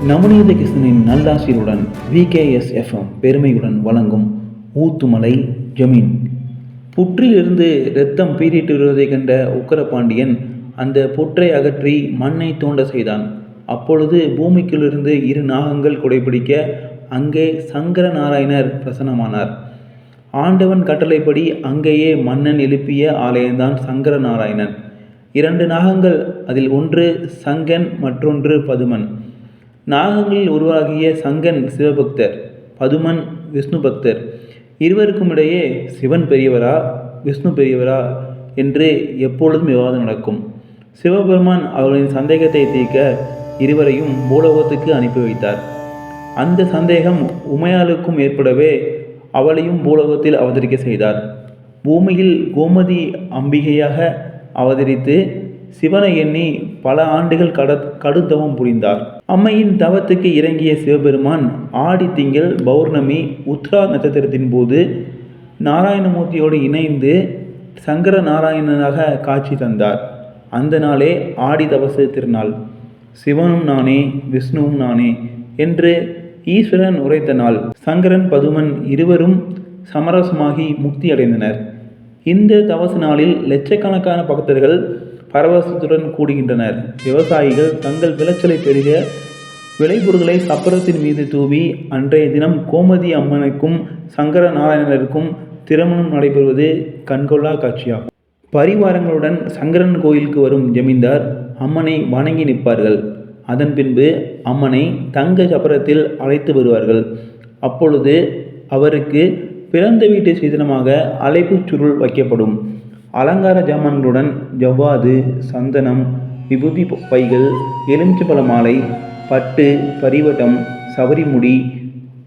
நவநீத கிருஷ்ணனின் நல்லாசியுடன் விகேஎஸ்எஃப்எம் பெருமையுடன் வழங்கும் ஊத்துமலை ஜமீன். புற்றிலிருந்து இரத்தம் பீறிட்டு வருவதை கண்ட உக்கிரபாண்டியன் அந்த புற்றை அகற்றி மண்ணை தோண்ட செய்தான். அப்பொழுது பூமிக்குள்ளிருந்து 2 நாகங்கள் குடைபிடிக்க அங்கே சங்கர நாராயணர் பிரசன்னமானார். ஆண்டவன் கட்டளைப்படி அங்கேயே மன்னன் எழுப்பிய ஆலயம்தான் சங்கர நாராயணன். 2 நாகங்கள், அதில் ஒன்று சங்கன், மற்றொன்று பதுமன். நாகங்களில் ஒருவராகிய சங்கன் சிவபக்தர், பதுமன் விஷ்ணு பக்தர். இருவருக்கும் இடையே சிவன் பெரியவரா விஷ்ணு பெரியவரா என்று எப்பொழுதும் விவாதம் நடக்கும். சிவபெருமான் அவர்களின் சந்தேகத்தை தீர்க்க இருவரையும் பூலோகத்துக்கு அனுப்பி வைத்தார். அந்த சந்தேகம் உமையாளுக்கும் ஏற்படவே அவளையும் பூலோகத்தில் அவதரிக்க செய்தார். பூமியில் கோமதி அம்பிகையாக அவதரித்து சிவனை எண்ணி பல ஆண்டுகள் கடுந்தவம் புரிந்தார். அம்மையின் தவத்துக்கு இறங்கிய சிவபெருமான் ஆடி திங்கள் பௌர்ணமி உத்ரா நட்சத்திரத்தின் போது நாராயணமூர்த்தியோடு இணைந்து சங்கர நாராயணனாக காட்சி தந்தார். அந்த நாளே ஆடி தபசு திருநாள். சிவனும் நானே விஷ்ணுவும் நானே என்று ஈஸ்வரன் உரைத்த நாள். சங்கரன் பதுமன் இருவரும் சமரசமாகி முக்தி அடைந்தனர். இந்த தவசு நாளில் லட்சக்கணக்கான பக்தர்கள் பரவசத்துடன் கூடுகின்றனர். விவசாயிகள் தங்கள் விளைச்சலை பெருக விளைபொருட்களை சப்பரத்தின் மீது தூவி அன்றைய தினம் கோமதி அம்மனுக்கும் சங்கர நாராயணருக்கும் திருமணம் நடைபெறுவது கண்கொள்ளா காட்சியாகும். பரிவாரங்களுடன் சங்கரன் கோயிலுக்கு வரும் ஜமீன்தார் அம்மனை வணங்கி நிற்பார்கள். அதன் பின்பு அம்மனை தங்க சப்பரத்தில் அழைத்து வருவார்கள். அப்பொழுது அவருக்கு பிறந்த வீட்டு சீதனமாக அழைப்பு சுருள் வைக்கப்படும். அலங்கார ஜாமான்களுடன் ஜவ்வாது, சந்தனம், விபூதி பைகள், எலுமிச்சம்பழ மாலை, பட்டு, பரிவட்டம், சவரிமுடி,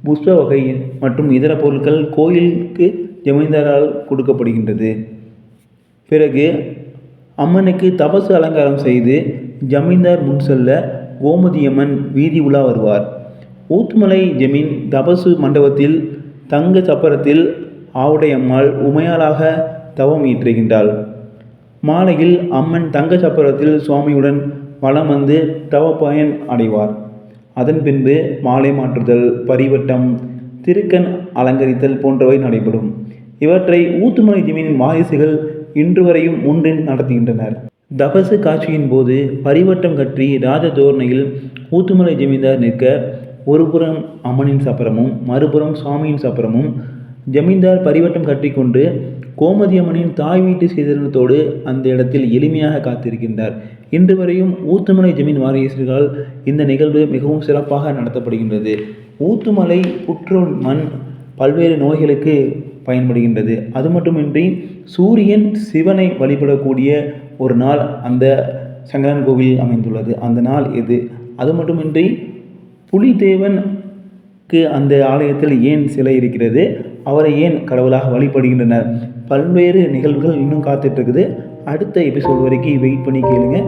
புஷ்ப வகை மற்றும் இதர பொருட்கள் கோயிலுக்கு ஜமீன்தாரால் கொடுக்கப்படுகின்றது. பிறகு அம்மனுக்கு தபசு அலங்காரம் செய்து ஜமீன்தார் முன் செல்ல கோமதியம்மன் வீதி உலா வருவார். ஊத்துமலை ஜமீன் தபசு மண்டபத்தில் தங்க சப்பரத்தில் ஆவுடையம்மாள் உமையாளாக தவம் ஈற்றுகின்றாள். மாலையில் அம்மன் தங்க சப்பரத்தில் சுவாமியுடன் வலம் வந்து தவ பயன் அடைவார். அதன் பின்பு மாலை மாற்றுதல், பரிவட்டம், திருக்கண் அலங்கரித்தல் போன்றவை நடைபெறும். இவற்றை ஊத்துமலை ஜமீனின் வாரிசுகள் இன்று வரையும் முன்னின்று நடத்துகின்றனர். தபசு காட்சியின் போது பரிவட்டம் கற்றி ராஜ தோரணையில் ஊத்துமலை ஜமீன்தார் நிற்க ஒருபுறம் அம்மனின் சப்பரமும் மறுபுறம் சுவாமியின் சப்பரமும். ஜமீன்தார் பரிவட்டம் கற்றிக்கொண்டு கோமதி அம்மனின் தாய் வீட்டு சீதனத்தோடு அந்த இடத்தில் எளிமையாக காத்திருக்கின்றார். இன்று வரையும் ஊத்துமலை ஜமீன் வாரிசுகளால் இந்த நிகழ்வு மிகவும் சிறப்பாக நடத்தப்படுகின்றது. ஊத்துமலை புற்றோல் மண் பல்வேறு நோய்களுக்கு பயன்படுகின்றது. அது மட்டுமின்றி சூரியன் சிவனை வழிபடக்கூடிய ஒரு நாள் அந்த சங்கரன் கோவில் அமைந்துள்ளது. அந்த நாள் இது. அது மட்டுமின்றி புலிதேவனுக்கு அந்த ஆலயத்தில் ஏன் சிலை இருக்கிறது, அவரை ஏன் கடவுளாக வழிபடுகின்றனர், பல்வேறு நிகழ்வுகள் இன்னும் காத்துட்ருக்குது. அடுத்த எபிசோட் வரைக்கும் வெயிட் பண்ணி கேளுங்க.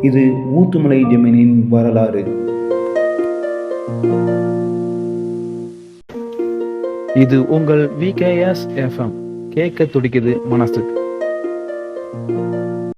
இது ஊத்துமலை ஜமீனின் வரலாறு. இது உங்கள் விகேஎஸ்எஃப்எம். கேட்க துடிக்குது மனசுக்கு.